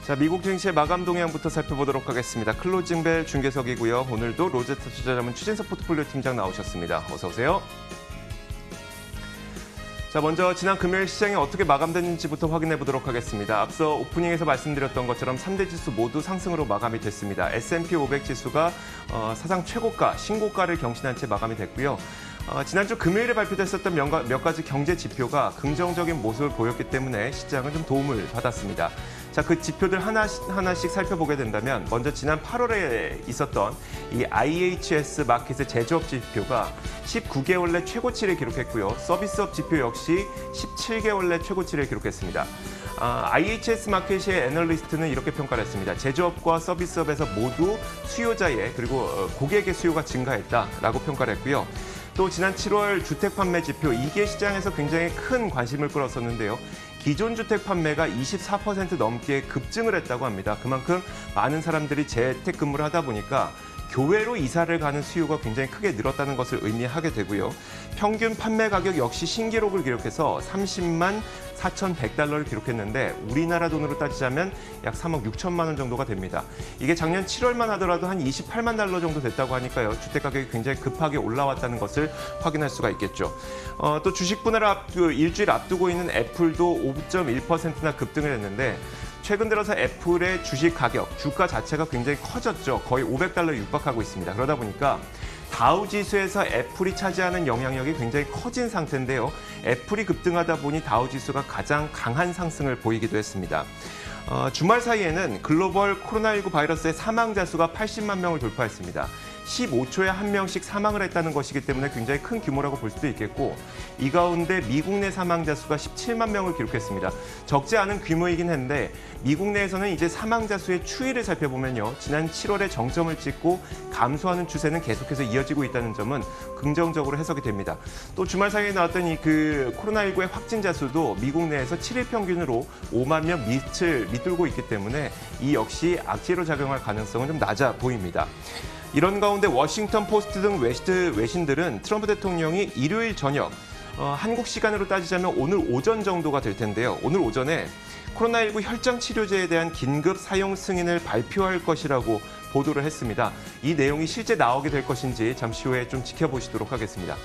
자, 미국 증시의 마감 동향부터 살펴보도록 하겠습니다. 클로징벨 중개석이고요. 오늘도 로제타 투자자문 추진석 포트폴리오 팀장 나오셨습니다. 어서 오세요. 자, 먼저 지난 금요일 시장이 어떻게 마감됐는지부터 확인해 보도록 하겠습니다. 앞서 오프닝에서 말씀드렸던 것처럼 3대 지수 모두 상승으로 마감이 됐습니다. S&P 500 지수가 사상 최고가, 신고가를 경신한 채 마감이 됐고요. 지난주 금요일에 발표됐었던 몇 가지 경제 지표가 긍정적인 모습을 보였기 때문에 시장은 좀 도움을 받았습니다. 자, 그 지표들 하나씩 살펴보게 된다면 먼저 지난 8월에 있었던 이 IHS 마켓의 제조업 지표가 19개월 내 최고치를 기록했고요. 서비스업 지표 역시 17개월 내 최고치를 기록했습니다. IHS 마켓의 애널리스트는 이렇게 평가를 했습니다. 제조업과 서비스업에서 모두 수요자의 그리고 고객의 수요가 증가했다라고 평가를 했고요. 또 지난 7월 주택 판매 지표, 이게 시장에서 굉장히 큰 관심을 끌었었는데요. 기존 주택 판매가 24% 넘게 급증을 했다고 합니다. 그만큼 많은 사람들이 재택근무를 하다 보니까 교외로 이사를 가는 수요가 굉장히 크게 늘었다는 것을 의미하게 되고요. 평균 판매 가격 역시 신기록을 기록해서 30만 4,100달러를 기록했는데 우리나라 돈으로 따지자면 약 3억 6천만 원 정도가 됩니다. 이게 작년 7월만 하더라도 한 28만 달러 정도 됐다고 하니까요. 주택 가격이 굉장히 급하게 올라왔다는 것을 확인할 수가 있겠죠. 또 주식 분할을 일주일 앞두고 있는 애플도 5.1%나 급등을 했는데 최근 들어서 애플의 주식 가격, 주가 자체가 굉장히 커졌죠. 거의 500달러에 육박하고 있습니다. 그러다 보니까 다우 지수에서 애플이 차지하는 영향력이 굉장히 커진 상태인데요. 애플이 급등하다 보니 다우 지수가 가장 강한 상승을 보이기도 했습니다. 주말 사이에는 글로벌 코로나19 바이러스의 사망자 수가 80만 명을 돌파했습니다. 15초에 한 명씩 사망을 했다는 것이기 때문에 굉장히 큰 규모라고 볼 수도 있겠고, 이 가운데 미국 내 사망자 수가 17만 명을 기록했습니다. 적지 않은 규모이긴 한데 미국 내에서는 이제 사망자 수의 추이를 살펴보면요. 지난 7월에 정점을 찍고 감소하는 추세는 계속해서 이어지고 있다는 점은 긍정적으로 해석이 됩니다. 또 주말 사이에 나왔던 이 코로나19의 확진자 수도 미국 내에서 7일 평균으로 5만 명 밑돌고 있기 때문에 이 역시 악재로 작용할 가능성은 좀 낮아 보입니다. 이런 가운데 워싱턴 포스트 등 외신들은 트럼프 대통령이 일요일 저녁, 한국 시간으로 따지자면 오늘 오전 정도가 될 텐데요. 오늘 오전에 코로나19 혈장 치료제에 대한 긴급 사용 승인을 발표할 것이라고 보도를 했습니다. 이 내용이 실제 나오게 될 것인지 잠시 후에 좀 지켜보시도록 하겠습니다.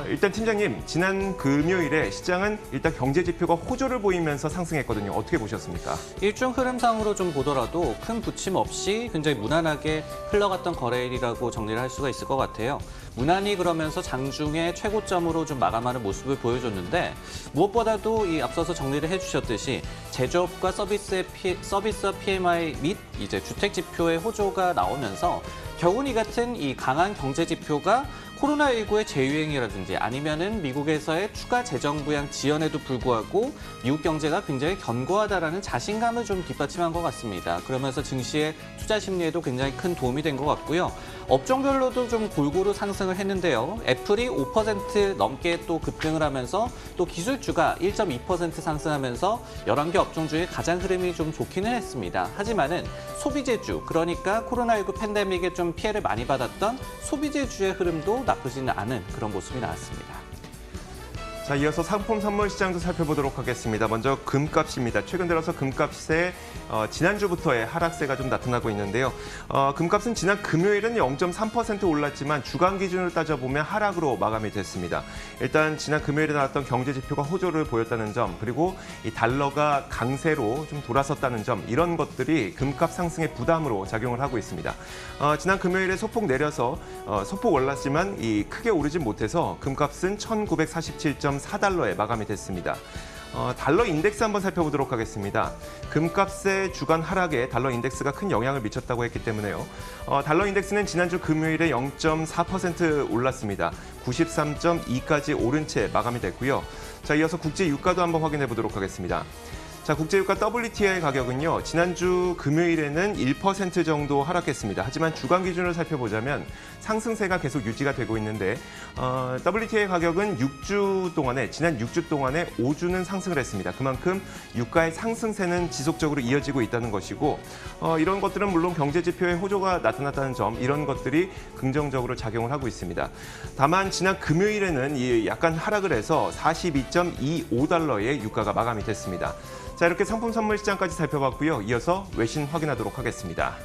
일단 팀장님, 지난 금요일에 시장은 일단 경제 지표가 호조를 보이면서 상승했거든요. 어떻게 보셨습니까? 일종 흐름상으로 좀 보더라도 큰 부침 없이 굉장히 무난하게 흘러갔던 거래일이라고 정리를 할 수가 있을 것 같아요. 무난히 그러면서 장중에 최고점으로 좀 마감하는 모습을 보여줬는데, 무엇보다도 이 앞서서 정리를 해주셨듯이 제조업과 서비스업 PMI 및 이제 주택 지표의 호조가 나오면서 겨우니 같은 이 강한 경제 지표가 코로나19의 재유행이라든지 아니면은 미국에서의 추가 재정 부양 지연에도 불구하고 미국 경제가 굉장히 견고하다라는 자신감을 좀 뒷받침한 것 같습니다. 그러면서 증시의 투자 심리에도 굉장히 큰 도움이 된 것 같고요. 업종별로도 좀 골고루 상승을 했는데요. 애플이 5% 넘게 또 급등을 하면서 또 기술주가 1.2% 상승하면서 11개 업종 중에 가장 흐름이 좀 좋기는 했습니다. 하지만은 소비재주, 그러니까 코로나19 팬데믹에 좀 피해를 많이 받았던 소비재주의 흐름도 나쁘지는 않은 그런 모습이 나왔습니다. 자, 이어서 상품 선물 시장도 살펴보도록 하겠습니다. 먼저 금값입니다. 최근 들어서 금값의 지난주부터의 하락세가 좀 나타나고 있는데요. 금값은 지난 금요일은 0.3% 올랐지만 주간 기준으로 따져보면 하락으로 마감이 됐습니다. 일단 지난 금요일에 나왔던 경제 지표가 호조를 보였다는 점, 그리고 이 달러가 강세로 좀 돌아섰다는 점, 이런 것들이 금값 상승의 부담으로 작용을 하고 있습니다. 지난 금요일에 소폭 내려서 소폭 올랐지만 크게 오르진 못해서 금값은 1,947.4달러에 마감이 됐습니다. 달러 인덱스 한번 살펴보도록 하겠습니다. 금값의 주간 하락에 달러 인덱스가 큰 영향을 미쳤다고 했기 때문에요. 달러 인덱스는 지난주 금요일에 0.4% 올랐습니다. 93.2까지 오른 채 마감이 됐고요. 자, 이어서 국제 유가도 한번 확인해 보도록 하겠습니다. 자, 국제유가 WTI 가격은요, 지난주 금요일에는 1% 정도 하락했습니다. 하지만 주간 기준으로 살펴보자면 상승세가 계속 유지가 되고 있는데, WTI 가격은 지난 6주 동안에 5주는 상승을 했습니다. 그만큼 유가의 상승세는 지속적으로 이어지고 있다는 것이고, 이런 것들은 물론 경제 지표에 호조가 나타났다는 점, 이런 것들이 긍정적으로 작용을 하고 있습니다. 다만 지난 금요일에는 약간 하락을 해서 42.25달러의 유가가 마감이 됐습니다. 자, 이렇게 상품 선물 시장까지 살펴봤고요. 이어서 외신 확인하도록 하겠습니다.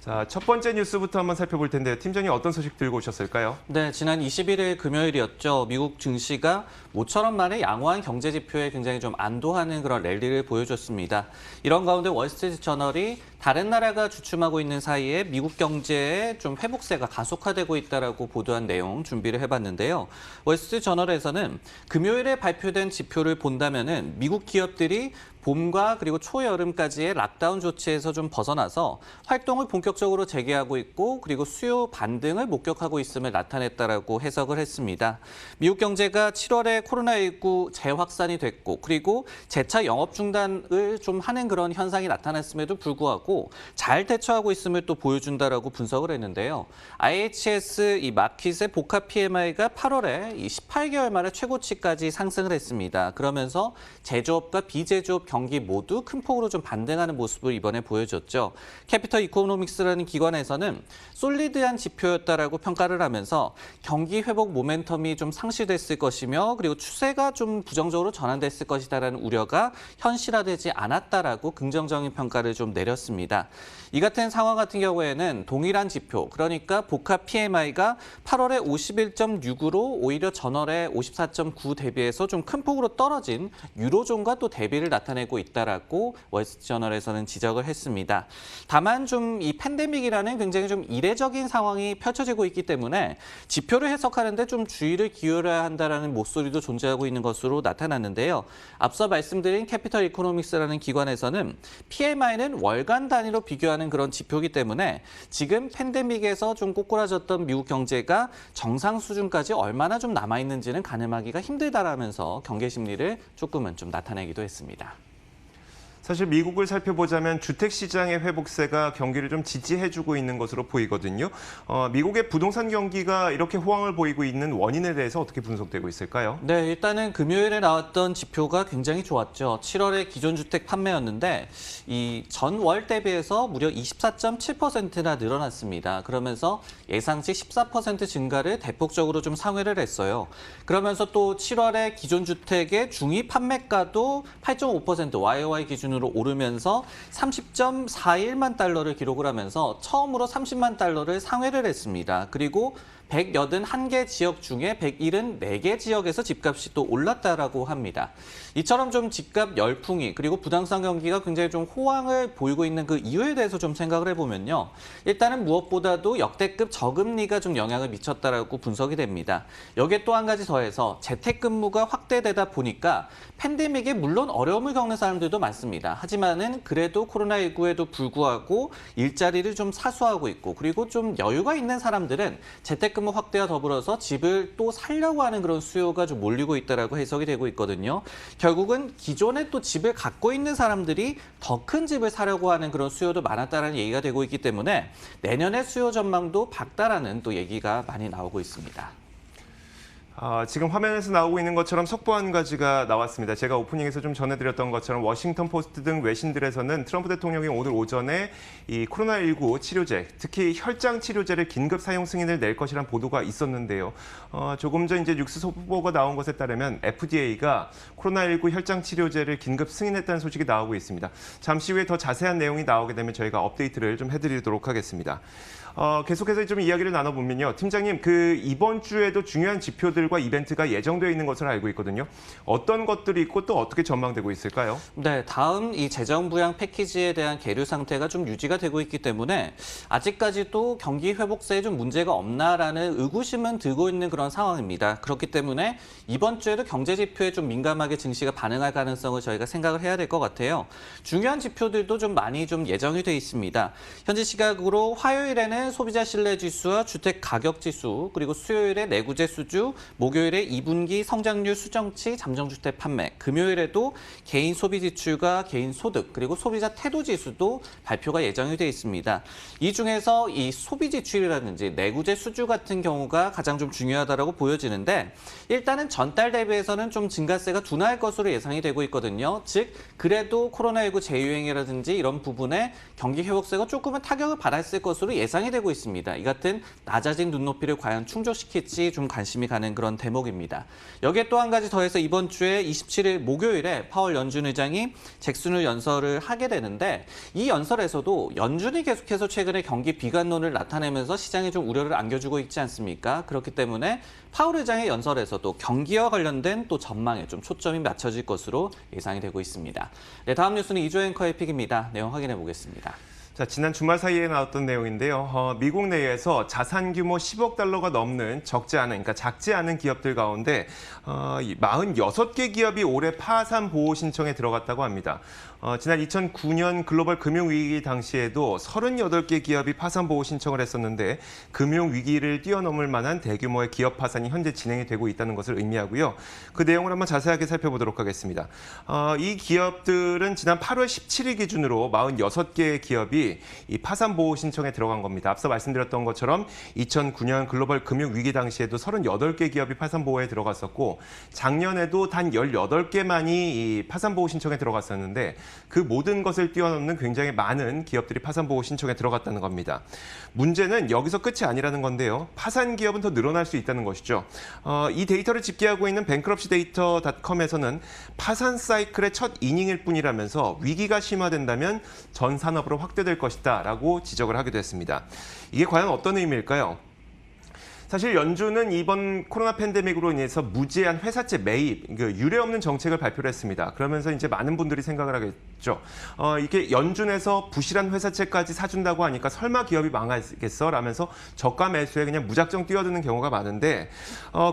자, 첫 번째 뉴스부터 한번 살펴볼 텐데요. 팀장님 어떤 소식 들고 오셨을까요? 네, 지난 21일 금요일이었죠. 미국 증시가 모처럼 만에 양호한 경제 지표에 굉장히 좀 안도하는 그런 랠리를 보여줬습니다. 이런 가운데 월스트리트 저널이 다른 나라가 주춤하고 있는 사이에 미국 경제의 좀 회복세가 가속화되고 있다라고 보도한 내용 준비를 해봤는데요. 월스트리트 저널에서는 금요일에 발표된 지표를 본다면은 미국 기업들이 봄과 그리고 초여름까지의 락다운 조치에서 좀 벗어나서 활동을 본격적으로 재개하고 있고 그리고 수요 반등을 목격하고 있음을 나타냈다라고 해석을 했습니다. 미국 경제가 7월에 코로나19 재확산이 됐고 그리고 재차 영업 중단을 좀 하는 그런 현상이 나타났음에도 불구하고 잘 대처하고 있음을 또 보여준다라고 분석을 했는데요. IHS 이 마켓의 복합 PMI가 8월에 이 18개월 만에 최고치까지 상승을 했습니다. 그러면서 제조업과 비제조업 경기 모두 큰 폭으로 좀 반등하는 모습을 이번에 보여줬죠. 캐피털 이코노믹스라는 기관에서는 솔리드한 지표였다라고 평가를 하면서 경기 회복 모멘텀이 좀 상실됐을 것이며 그리고 추세가 좀 부정적으로 전환됐을 것이다라는 우려가 현실화되지 않았다라고 긍정적인 평가를 좀 내렸습니다. 이 같은 상황 같은 경우에는 동일한 지표, 그러니까 복합 PMI가 8월에 51.6으로 오히려 전월에 54.9 대비해서 좀 큰 폭으로 떨어진 유로존과 또 대비를 나타내고 있다라고 월스트리트저널에서는 지적을 했습니다. 다만 좀 이 팬데믹이라는 굉장히 좀 이례적인 상황이 펼쳐지고 있기 때문에 지표를 해석하는데 좀 주의를 기울여야 한다라는 목소리도 존재하고 있는 것으로 나타났는데요. 앞서 말씀드린 캐피털 이코노믹스라는 기관에서는 PMI는 월간 단위로 비교하는 그런 지표이기 때문에 지금 팬데믹에서 좀 꼬꾸라졌던 미국 경제가 정상 수준까지 얼마나 좀 남아있는지는 가늠하기가 힘들다라면서 경계 심리를 조금은 좀 나타내기도 했습니다. 사실 미국을 살펴보자면 주택 시장의 회복세가 경기를 좀 지지해주고 있는 것으로 보이거든요. 미국의 부동산 경기가 이렇게 호황을 보이고 있는 원인에 대해서 어떻게 분석되고 있을까요? 네, 일단은 금요일에 나왔던 지표가 굉장히 좋았죠. 7월의 기존 주택 판매였는데 이 전월 대비해서 무려 24.7%나 늘어났습니다. 그러면서 예상치 14% 증가를 대폭적으로 좀 상회를 했어요. 그러면서 또 7월에 기존 주택의 중위 판매가도 8.5% YOY 기준으로 오르면서 30.41만 달러를 기록을 하면서 처음으로 30만 달러를 상회를 했습니다. 그리고 181개 지역 중에 174개 지역에서 집값이 또 올랐다라고 합니다. 이처럼 좀 집값 열풍이 그리고 부동산 경기가 굉장히 좀 호황을 보이고 있는 그 이유에 대해서 좀 생각을 해보면요. 일단은 무엇보다도 역대급 저금리가 좀 영향을 미쳤다라고 분석이 됩니다. 여기에 또 한 가지 더해서 재택근무가 확대되다 보니까 팬데믹에 물론 어려움을 겪는 사람들도 많습니다. 하지만은 그래도 코로나19에도 불구하고 일자리를 좀 사수하고 있고 그리고 좀 여유가 있는 사람들은 재택근무 확대와 더불어서 집을 또 살려고 하는 그런 수요가 좀 몰리고 있다라고 해석이 되고 있거든요. 결국은 기존에 또 집을 갖고 있는 사람들이 더 큰 집을 사려고 하는 그런 수요도 많았다라는 얘기가 되고 있기 때문에 내년의 수요 전망도 밝다라는 또 얘기가 많이 나오고 있습니다. 지금 화면에서 나오고 있는 것처럼 속보 한 가지가 나왔습니다. 제가 오프닝에서 좀 전해드렸던 것처럼 워싱턴 포스트 등 외신들에서는 트럼프 대통령이 오늘 오전에 이 코로나19 치료제, 특히 혈장 치료제를 긴급 사용 승인을 낼 것이라는 보도가 있었는데요. 조금 전 이제 뉴스 속보가 나온 것에 따르면 FDA가 코로나19 혈장 치료제를 긴급 승인했다는 소식이 나오고 있습니다. 잠시 후에 더 자세한 내용이 나오게 되면 저희가 업데이트를 좀 해드리도록 하겠습니다. 계속해서 좀 이야기를 나눠보면요. 팀장님, 이번 주에도 중요한 지표들과 이벤트가 예정되어 있는 것으로 알고 있거든요. 어떤 것들이 있고 또 어떻게 전망되고 있을까요? 네, 다음 이 재정부양 패키지에 대한 계류 상태가 좀 유지가 되고 있기 때문에 아직까지도 경기 회복세에 좀 문제가 없나라는 의구심은 들고 있는 그런 상황입니다. 그렇기 때문에 이번 주에도 경제 지표에 좀 민감하게 증시가 반응할 가능성을 저희가 생각을 해야 될 것 같아요. 중요한 지표들도 좀 많이 좀 예정이 돼 있습니다. 현재 시각으로 화요일에는 소비자 신뢰 지수와 주택 가격 지수, 그리고 수요일에 내구재 수주, 목요일에 2분기 성장률 수정치 잠정주택 판매, 금요일에도 개인 소비 지출과 개인 소득, 그리고 소비자 태도 지수도 발표가 예정이 돼 있습니다. 이 중에서 이 소비 지출이라든지 내구재 수주 같은 경우가 가장 좀 중요하다고 보여지는데 일단은 전달 대비해서는 좀 증가세가 둔화할 것으로 예상이 되고 있거든요. 즉 그래도 코로나19 재유행이라든지 이런 부분에 경기 회복세가 조금은 타격을 받았을 것으로 예상이 예상이 되고 있습니다. 이 같은 낮아진 눈높이를 과연 충족시킬지 좀 관심이 가는 그런 대목입니다. 여기에 또 한 가지 더해서 이번 주에 27일 목요일에 파월 연준 의장이 잭슨홀 연설을 하게 되는데 이 연설에서도 연준이 계속해서 최근에 경기 비관론을 나타내면서 시장에 좀 우려를 안겨주고 있지 않습니까? 그렇기 때문에 파월 의장의 연설에서도 경기와 관련된 또 전망에 좀 초점이 맞춰질 것으로 예상이 되고 있습니다. 네, 다음 뉴스는 이조 앵커의 픽입니다. 내용 확인해 보겠습니다. 자, 지난 주말 사이에 나왔던 내용인데요. 미국 내에서 자산 규모 10억 달러가 넘는 그러니까 작지 않은 기업들 가운데 46개 기업이 올해 파산 보호 신청에 들어갔다고 합니다. 지난 2009년 글로벌 금융위기 당시에도 38개 기업이 파산 보호 신청을 했었는데 금융위기를 뛰어넘을 만한 대규모의 기업 파산이 현재 진행이 되고 있다는 것을 의미하고요. 그 내용을 한번 자세하게 살펴보도록 하겠습니다. 이 기업들은 지난 8월 17일 기준으로 46개의 기업이 이 파산 보호 신청에 들어간 겁니다. 앞서 말씀드렸던 것처럼 2009년 글로벌 금융위기 당시에도 38개 기업이 파산 보호에 들어갔었고 작년에도 단 18개만이 이 파산 보호 신청에 들어갔었는데 그 모든 것을 뛰어넘는 굉장히 많은 기업들이 파산 보호 신청에 들어갔다는 겁니다. 문제는 여기서 끝이 아니라는 건데요. 파산 기업은 더 늘어날 수 있다는 것이죠. 이 데이터를 집계하고 있는 뱅크럽시 데이터닷컴에서는 파산 사이클의 첫 이닝일 뿐이라면서 위기가 심화된다면 전 산업으로 확대될 것이다라고 지적을 하기도 했습니다. 이게 과연 어떤 의미일까요? 사실 연준은 이번 코로나 팬데믹으로 인해서 무제한 회사채 매입, 유례없는 정책을 발표를 했습니다. 그러면서 이제 많은 분들이 생각을 하겠죠. 이게 연준에서 부실한 회사채까지 사준다고 하니까 설마 기업이 망하겠어? 라면서 저가 매수에 그냥 무작정 뛰어드는 경우가 많은데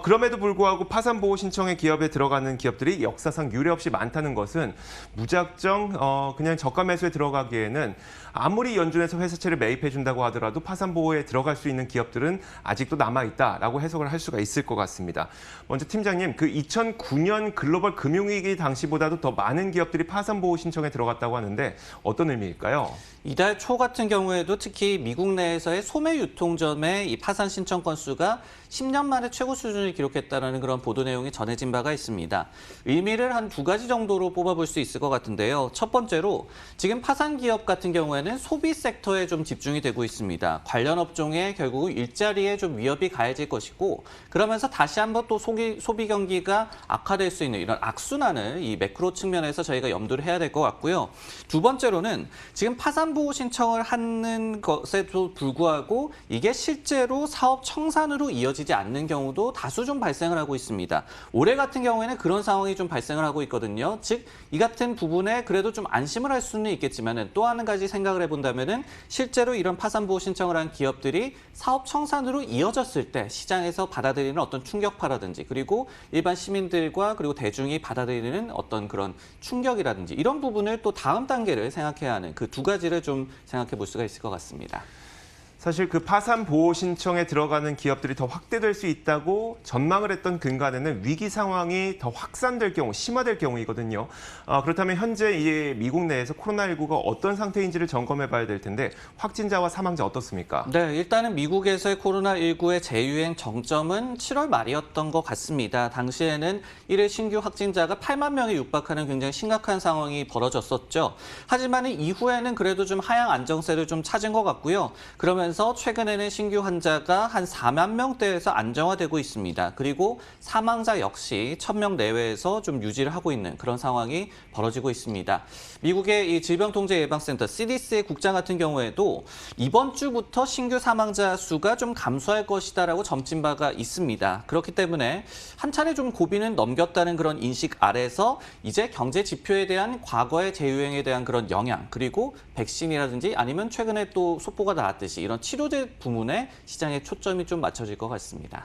그럼에도 불구하고 파산 보호 신청에 기업에 들어가는 기업들이 역사상 유례없이 많다는 것은 무작정 그냥 저가 매수에 들어가기에는 아무리 연준에서 회사채를 매입해 준다고 하더라도 파산 보호에 들어갈 수 있는 기업들은 아직도 남아있다라고 해석을 할 수가 있을 것 같습니다. 먼저 팀장님, 그 2009년 글로벌 금융위기 당시보다도 더 많은 기업들이 파산 보호 신청에 들어갔다고 하는데 어떤 의미일까요? 이달 초 같은 경우에도 특히 미국 내에서의 소매 유통점의 이 파산 신청 건수가 10년 만에 최고 수준을 기록했다는 그런 보도 내용이 전해진 바가 있습니다. 의미를 한 두 가지 정도로 뽑아볼 수 있을 것 같은데요. 첫 번째로 지금 파산 기업 같은 경우에는 소비 섹터에 좀 집중이 되고 있습니다. 관련 업종에 결국 일자리에 좀 위협이 가해질 것이고 그러면서 다시 한번 또 소비 경기가 악화될 수 있는 이런 악순환을 이 매크로 측면에서 저희가 염두를 해야 될 것 같고요. 두 번째로는 지금 파산 보호 신청을 하는 것에도 불구하고 이게 실제로 사업 청산으로 이어지지 않는 경우도 다수 좀 발생을 하고 있습니다. 올해 같은 경우에는 그런 상황이 좀 발생을 하고 있거든요. 즉, 이 같은 부분에 그래도 좀 안심을 할 수는 있겠지만 또 한 가지 생각을 해본다면 실제로 이런 파산 보호 신청을 한 기업들이 사업 청산으로 이어졌을 때 시장에서 받아들이는 어떤 충격파라든지 그리고 일반 시민들과 그리고 대중이 받아들이는 어떤 그런 충격이라든지 이런 부분을 또 다음 단계를 생각해야 하는 그 두 가지를 좀 생각해 볼 수가 있을 것 같습니다. 사실 그 파산 보호 신청에 들어가는 기업들이 더 확대될 수 있다고 전망을 했던 근간에는 위기 상황이 더 확산될 경우, 심화될 경우이거든요. 그렇다면 현재 이 미국 내에서 코로나19가 어떤 상태인지를 점검해 봐야 될 텐데 확진자와 사망자 어떻습니까? 네, 일단은 미국에서의 코로나19의 재유행 정점은 7월 말이었던 것 같습니다. 당시에는 일일 신규 확진자가 8만 명에 육박하는 굉장히 심각한 상황이 벌어졌었죠. 하지만 이후에는 그래도 좀 하향 안정세를 좀 찾은 것 같고요. 그러면서 최근에는 신규 환자가 한 4만 명대에서 안정화되고 있습니다. 그리고 사망자 역시 1,000명 내외에서 좀 유지를 하고 있는 그런 상황이 벌어지고 있습니다. 미국의 이 질병통제예방센터 CDC의 국장 같은 경우에도 이번 주부터 신규 사망자 수가 좀 감소할 것이다라고 점친 바가 있습니다. 그렇기 때문에 한 차례 좀 고비는 넘겼다는 그런 인식 아래서 이제 경제 지표에 대한 과거의 재유행에 대한 그런 영향 그리고 백신이라든지 아니면 최근에 또 속보가 나왔듯이 이런 치료제 부문에 시장의 초점이 좀 맞춰질 것 같습니다.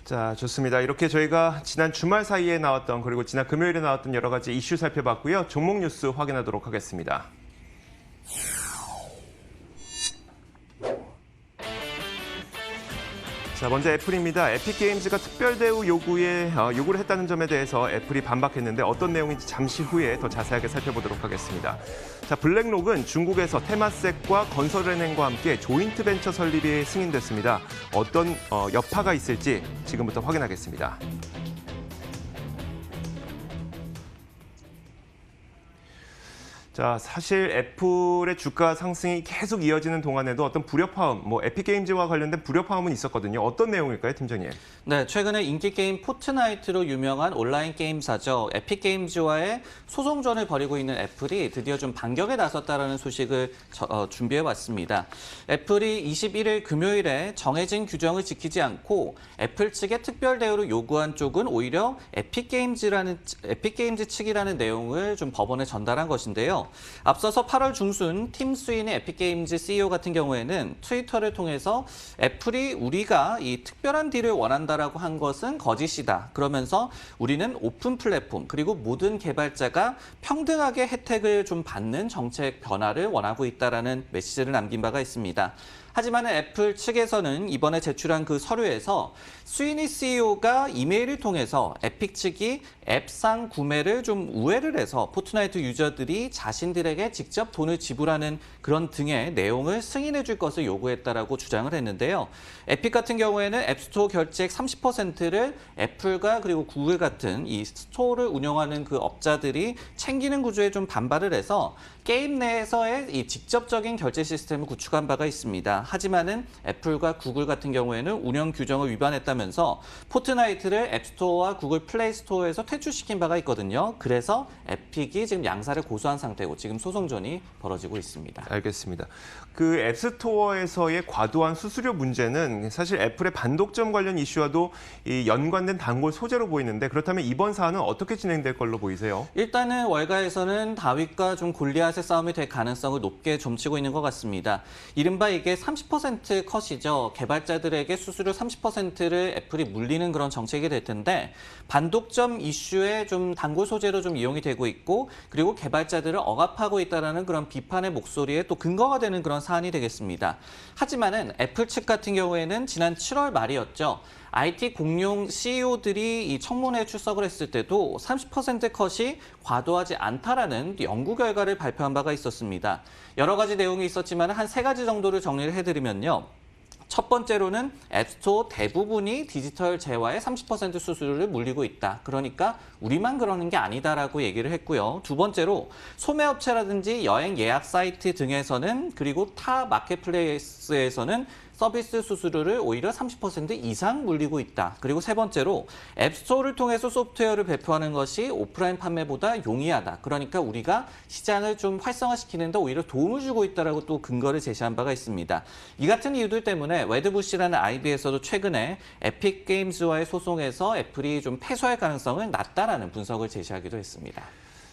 자, 좋습니다. 이렇게 저희가 지난 주말 사이에 나왔던 그리고 지난 금요일에 나왔던 여러 가지 이슈 살펴봤고요. 종목 뉴스 확인하도록 하겠습니다. 자, 먼저 애플입니다. 에픽게임즈가 특별 대우 요구를 했다는 점에 대해서 애플이 반박했는데 어떤 내용인지 잠시 후에 더 자세하게 살펴보도록 하겠습니다. 자, 블랙록은 중국에서 테마섹과 건설은행과 함께 조인트 벤처 설립이 승인됐습니다. 어떤 여파가 있을지 지금부터 확인하겠습니다. 자, 사실 애플의 주가 상승이 계속 이어지는 동안에도 어떤 불협화음, 뭐 에픽게임즈와 관련된 불협화음은 있었거든요. 어떤 내용일까요, 팀장님? 네, 최근에 인기 게임 포트나이트로 유명한 온라인 게임사죠. 에픽게임즈와의 소송전을 벌이고 있는 애플이 드디어 좀 반격에 나섰다라는 소식을 준비해 왔습니다. 애플이 21일 금요일에 정해진 규정을 지키지 않고 애플 측의 특별 대우를 요구한 쪽은 오히려 에픽게임즈 측이라는 내용을 좀 법원에 전달한 것인데요. 앞서서 8월 중순 팀 스위니 에픽게임즈 CEO 같은 경우에는 트위터를 통해서 애플이 우리가 이 특별한 딜을 원한다라고 한 것은 거짓이다. 그러면서 우리는 오픈 플랫폼 그리고 모든 개발자가 평등하게 혜택을 좀 받는 정책 변화를 원하고 있다라는 메시지를 남긴 바가 있습니다. 하지만 애플 측에서는 이번에 제출한 그 서류에서 스위니 CEO가 이메일을 통해서 에픽 측이 앱상 구매를 좀 우회를 해서 포트나이트 유저들이 자신들에게 직접 돈을 지불하는 그런 등의 내용을 승인해 줄 것을 요구했다라고 주장을 했는데요. 에픽 같은 경우에는 앱스토어 결제액 30%를 애플과 그리고 구글 같은 이 스토어를 운영하는 그 업자들이 챙기는 구조에 좀 반발을 해서 게임 내에서의 이 직접적인 결제 시스템을 구축한 바가 있습니다. 하지만은 애플과 구글 같은 경우에는 운영 규정을 위반했다면서 포트나이트를 앱스토어와 구글 플레이 스토어에서 퇴출시킨 바가 있거든요. 그래서 에픽이 지금 양사를 고소한 상태고 지금 소송전이 벌어지고 있습니다. 알겠습니다. 그 앱스토어에서의 과도한 수수료 문제는 사실 애플의 반독점 관련 이슈와도 이 연관된 단골 소재로 보이는데 그렇다면 이번 사안은 어떻게 진행될 걸로 보이세요? 일단은 월가에서는 다윗과 좀 골리앗의 싸움이 될 가능성을 높게 점치고 있는 것 같습니다. 이른바 이게 30% 컷이죠. 개발자들에게 수수료 30%를 애플이 물리는 그런 정책이 될 텐데 반독점 이슈에 좀 단골 소재로 좀 이용이 되고 있고 그리고 개발자들을 억압하고 있다는 그런 비판의 목소리에 또 근거가 되는 그런 사안이 되겠습니다. 하지만은 애플 측 같은 경우에는 지난 7월 말이었죠. IT 공룡 CEO들이 이 청문회에 출석을 했을 때도 30% 컷이 과도하지 않다라는 연구 결과를 발표한 바가 있었습니다. 여러 가지 내용이 있었지만 한 3가지 정도를 정리를 해드리면요. 첫 번째로는 앱스토어 대부분이 디지털 재화의 30% 수수료를 물리고 있다. 그러니까 우리만 그러는 게 아니다라고 얘기를 했고요. 두 번째로 소매업체라든지 여행 예약 사이트 등에서는 그리고 타 마켓플레이스에서는 서비스 수수료를 오히려 30% 이상 물리고 있다. 그리고 세 번째로 앱스토어를 통해서 소프트웨어를 배포하는 것이 오프라인 판매보다 용이하다. 그러니까 우리가 시장을 좀 활성화시키는 데 오히려 도움을 주고 있다라고 또 근거를 제시한 바가 있습니다. 이 같은 이유들 때문에 웨드부시라는 IB에서도 최근에 에픽 게임즈와의 소송에서 애플이 좀 패소할 가능성은 낮다라는 분석을 제시하기도 했습니다.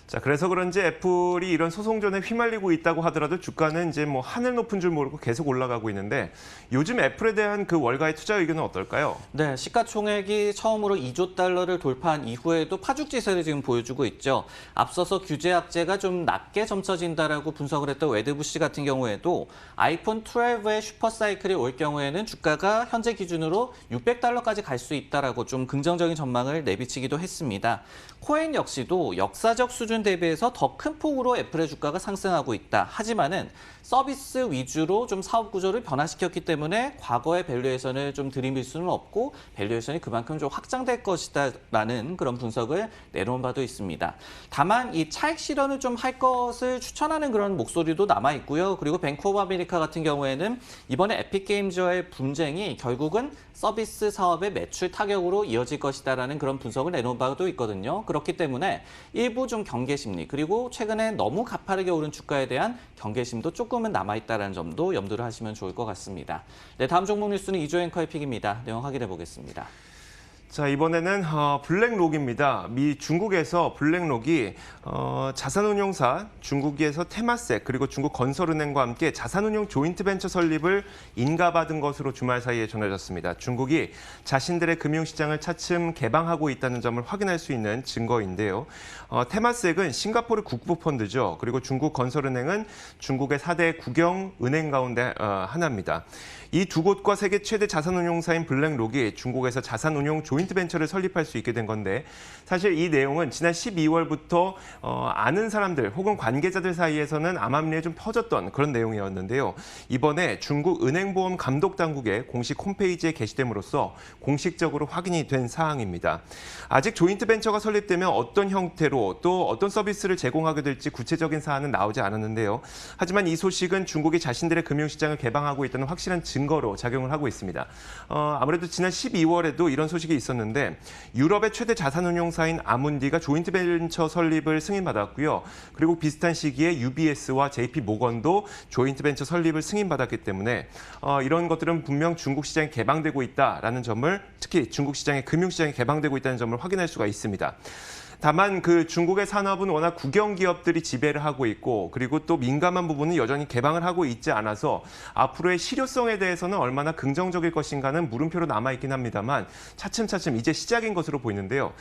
자, 그래서 그런지 애플이 이런 소송전에 휘말리고 있다고 하더라도 주가는 이제 뭐 하늘 높은 줄 모르고 계속 올라가고 있는데 요즘 애플에 대한 그 월가의 투자 의견은 어떨까요? 네, 시가총액이 처음으로 2조 달러를 돌파한 이후에도 파죽지세를 지금 보여주고 있죠. 앞서서 규제 악재가 좀 낮게 점쳐진다라고 분석을 했던 웨드부시 같은 경우에도 아이폰 12의 슈퍼사이클이 올 경우에는 주가가 현재 기준으로 600달러까지 갈 수 있다라고 좀 긍정적인 전망을 내비치기도 했습니다. 코인 역시도 역사적 수준 대비해서 더 큰 폭으로 애플의 주가가 상승하고 있다. 하지만은 서비스 위주로 좀 사업 구조를 변화시켰기 때문에 과거의 밸류에이션을 좀 들이밀 수는 없고 밸류에이션이 그만큼 좀 확장될 것이다라는 그런 분석을 내놓은 바도 있습니다. 다만 이 차익 실현을 좀 할 것을 추천하는 그런 목소리도 남아 있고요. 그리고 뱅크 오브 아메리카 같은 경우에는 이번에 에픽 게임즈와의 분쟁이 결국은 서비스 사업의 매출 타격으로 이어질 것이다라는 그런 분석을 내놓은 바도 있거든요. 그렇기 때문에 일부 좀 경계심리 그리고 최근에 너무 가파르게 오른 주가에 대한 경계심도 조금은 남아있다는 점도 염두를 하시면 좋을 것 같습니다. 네, 다음 종목 뉴스는 이조 앵커의 픽입니다. 내용 확인해 보겠습니다. 자, 이번에는 블랙록입니다. 중국에서 블랙록이 자산운용사 중국에서 테마섹 그리고 중국 건설은행과 함께 자산운용 조인트 벤처 설립을 인가받은 것으로 주말 사이에 전해졌습니다. 중국이 자신들의 금융시장을 차츰 개방하고 있다는 점을 확인할 수 있는 증거인데요. 테마섹은 싱가포르 국부펀드죠. 그리고 중국 건설은행은 중국의 4대 국영은행 가운데 하나입니다. 이 두 곳과 세계 최대 자산운용사인 블랙록이 중국에서 자산운용 조인트 벤처를 설립할 수 있게 된 건데 사실 이 내용은 지난 12월부터 아는 사람들 혹은 관계자들 사이에서는 암암리에 좀 퍼졌던 그런 내용이었는데요. 이번에 중국 은행보험 감독당국의 공식 홈페이지에 게시됨으로써 공식적으로 확인이 된 사항입니다. 아직 조인트 벤처가 설립되면 어떤 형태로 또 어떤 서비스를 제공하게 될지 구체적인 사안은 나오지 않았는데요. 하지만 이 소식은 중국이 자신들의 금융시장을 개방하고 있다는 확실한 증거로 작용을 하고 있습니다. 아무래도 지난 12월에도 이런 소식이 있었는데 유럽의 최대 자산운용사인 아문디가 조인트 벤처 설립을 승인받았고요. 그리고 비슷한 시기에 UBS와 JP 모건도 조인트 벤처 설립을 승인받았기 때문에 이런 것들은 분명 중국 시장이 개방되고 있다라는 점을 특히 중국 시장의 금융시장이 개방되고 있다는 점을 확인할 수가 있습니다. 다만 그 중국의 산업은 워낙 국영 기업들이 지배를 하고 있고 그리고 또 민감한 부분은 여전히 개방을 하고 있지 않아서 앞으로의 실효성에 대해서는 얼마나 긍정적일 것인가는 물음표로 남아있긴 합니다만 차츰차츰 이제 시작인 것으로 보이는데요.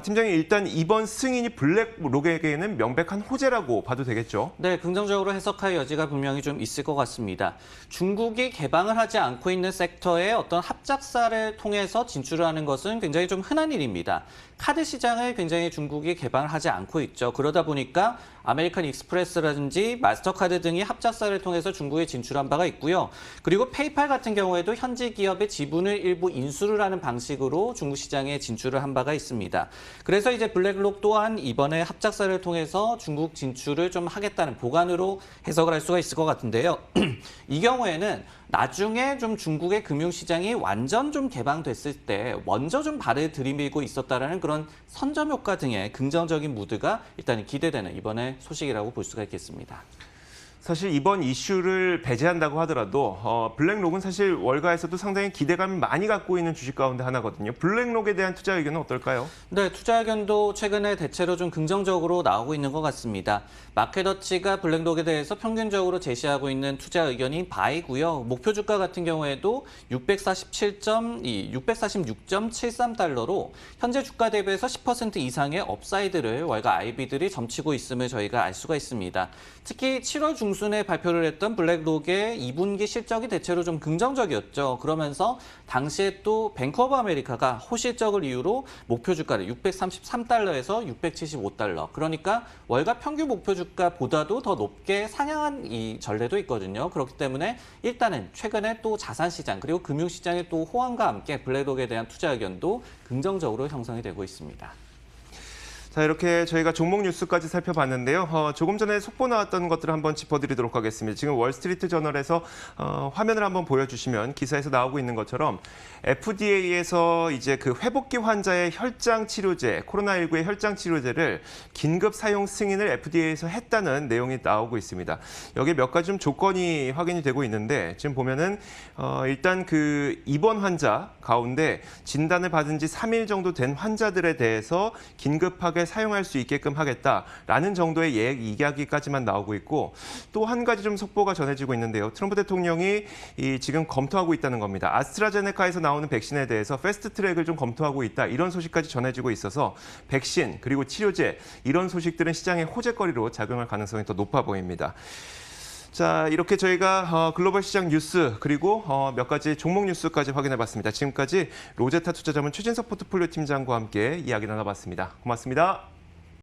팀장님 일단 이번 승인이 블랙록에게는 명백한 호재라고 봐도 되겠죠? 네, 긍정적으로 해석할 여지가 분명히 좀 있을 것 같습니다. 중국이 개방을 하지 않고 있는 섹터에 어떤 합작사를 통해서 진출을 하는 것은 굉장히 좀 흔한 일입니다. 카드 시장을 굉장히 중국이 개방을 하지 않고 있죠. 그러다 보니까 아메리칸 익스프레스라든지 마스터카드 등이 합작사를 통해서 중국에 진출한 바가 있고요. 그리고 페이팔 같은 경우에도 현지 기업의 지분을 일부 인수를 하는 방식으로 중국 시장에 진출을 한 바가 있습니다. 그래서 이제 블랙록 또한 이번에 합작사를 통해서 중국 진출을 좀 하겠다는 보관으로 해석을 할 수가 있을 것 같은데요. 이 경우에는 나중에 좀 중국의 금융시장이 완전 좀 개방됐을 때 먼저 좀 발을 들이밀고 있었다라는 그런 선점 효과 등의 긍정적인 무드가 일단 기대되는 이번에 소식이라고 볼 수가 있겠습니다. 사실 이번 이슈를 배제한다고 하더라도 블랙록은 사실 월가에서도 상당히 기대감을 많이 갖고 있는 주식 가운데 하나거든요. 블랙록에 대한 투자 의견은 어떨까요? 네, 투자 의견도 최근에 대체로 좀 긍정적으로 나오고 있는 것 같습니다. 마켓워치가 블랙록에 대해서 평균적으로 제시하고 있는 투자 의견이 바이고요. 목표 주가 같은 경우에도 646.73달러로 현재 주가 대비해서 10% 이상의 업사이드를 월가 IB들이 점치고 있음을 저희가 알 수가 있습니다. 특히 7월 중순에 발표를 했던 블랙록의 2분기 실적이 대체로 좀 긍정적이었죠. 그러면서 당시에 또 뱅크 오브 아메리카가 호실적을 이유로 목표 주가를 633달러에서 675달러. 그러니까 월가 평균 목표 주가보다도 더 높게 상향한 이 전례도 있거든요. 그렇기 때문에 일단은 최근에 또 자산시장 그리고 금융시장의 또 호황과 함께 블랙록에 대한 투자 의견도 긍정적으로 형성이 되고 있습니다. 자, 이렇게 저희가 종목 뉴스까지 살펴봤는데요. 조금 전에 속보 나왔던 것들을 한번 짚어드리도록 하겠습니다. 지금 월스트리트 저널에서 화면을 한번 보여주시면 기사에서 나오고 있는 것처럼 FDA에서 이제 그 회복기 환자의 혈장 치료제, 코로나19의 혈장 치료제를 긴급 사용 승인을 FDA에서 했다는 내용이 나오고 있습니다. 여기에 몇 가지 좀 조건이 확인이 되고 있는데 지금 보면은 일단 그 입원 환자 가운데 진단을 받은 지 3일 정도 된 환자들에 대해서 긴급하게 사용할 수 있게끔 하겠다라는 정도의 이야기까지만 나오고 있고 또 한 가지 좀 속보가 전해지고 있는데요. 트럼프 대통령이 지금 검토하고 있다는 겁니다. 아스트라제네카에서 나오는 백신에 대해서 패스트트랙을 좀 검토하고 있다. 이런 소식까지 전해지고 있어서 백신 그리고 치료제 이런 소식들은 시장의 호재거리로 작용할 가능성이 더 높아 보입니다. 자, 이렇게 저희가 글로벌 시장 뉴스 그리고 몇 가지 종목 뉴스까지 확인해봤습니다. 지금까지 로제타 투자자문 최진석 포트폴리오 팀장과 함께 이야기 나눠봤습니다. 고맙습니다.